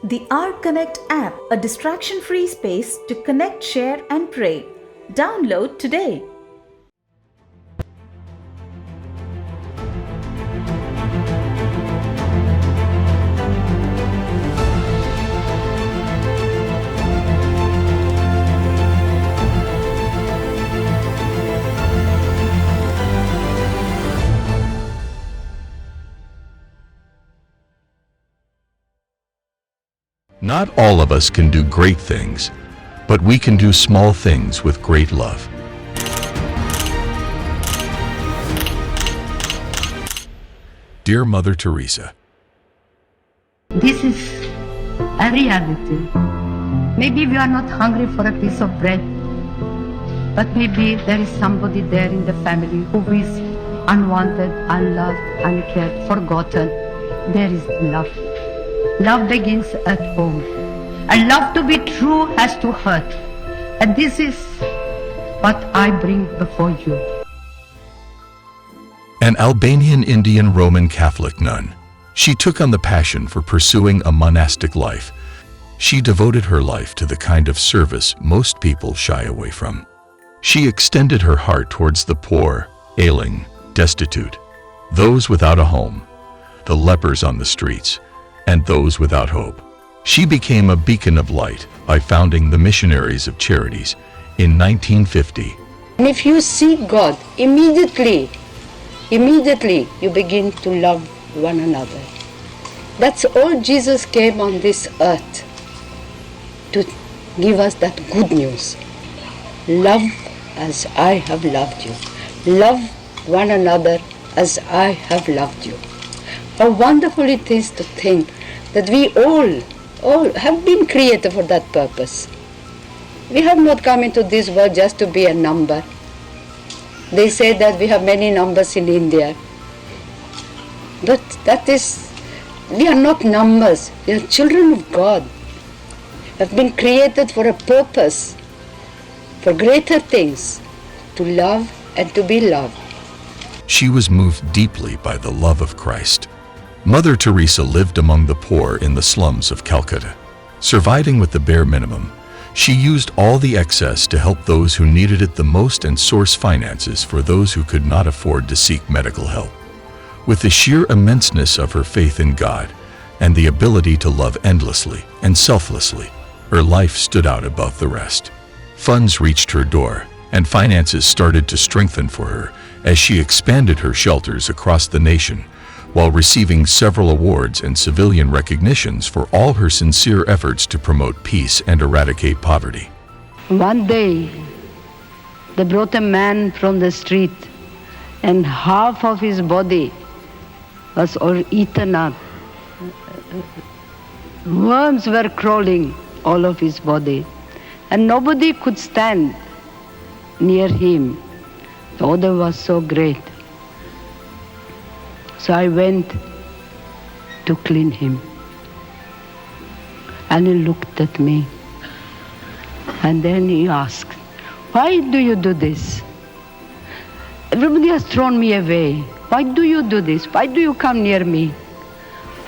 The Art Connect app, a distraction-free space to connect, share, and pray. Download today. Not all of us can do great things, but we can do small things with great love. Dear Mother Teresa, this is a reality. Maybe we are not hungry for a piece of bread, but maybe there is somebody there in the family who is unwanted, unloved, uncared, forgotten. There is love. Love begins at home. And love to be true has to hurt. And this is what I bring before you. an Albanian Indian Roman Catholic nun. She took on the passion for pursuing a monastic life. She devoted her life to the kind of service most people shy away from. She extended her heart towards the poor, ailing, destitute, those without a home, the lepers on the streets, and those without hope. She became a beacon of light by founding the Missionaries of Charities in 1950. And if you seek God, immediately you begin to love one another. That's all Jesus came on this earth to give us that good news. Love as I have loved you. Love one another as I have loved you. How wonderful it is to think that we all have been created for that purpose. We have not come into this world just to be a number. They say that we have many numbers in India. But we are not numbers. We are children of God. We have been created for a purpose, for greater things, to love and to be loved. She was moved deeply by the love of Christ. Mother Teresa lived among the poor in the slums of Calcutta. Surviving with the bare minimum, she used all the excess to help those who needed it the most and source finances for those who could not afford to seek medical help. With the sheer immenseness of her faith in God and the ability to love endlessly and selflessly, her life stood out above the rest. Funds reached her door, and finances started to strengthen for her as she expanded her shelters across the nation, while receiving several awards and civilian recognitions for all her sincere efforts to promote peace and eradicate poverty. One day, they brought a man from the street, and half of his body was all eaten up. Worms were crawling all of his body, and nobody could stand near him. The odor was so great. So I went to clean him. And he looked at me. And then he asked, "Why do you do this? Everybody has thrown me away. Why do you do this? Why do you come near me?"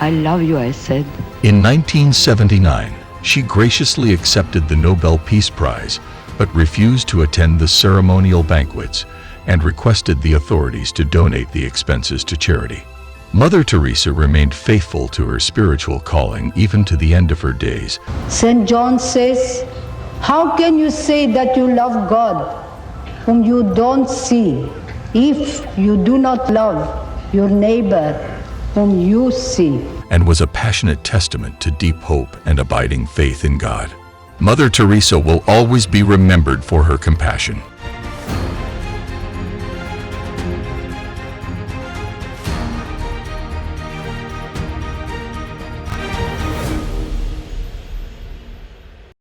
"I love you," I said. In 1979, she graciously accepted the Nobel Peace Prize, but refused to attend the ceremonial banquets and requested the authorities to donate the expenses to charity. Mother Teresa remained faithful to her spiritual calling even to the end of her days. St. John says, "How can you say that you love God whom you don't see if you do not love your neighbor whom you see?" And was a passionate testament to deep hope and abiding faith in God. Mother Teresa will always be remembered for her compassion,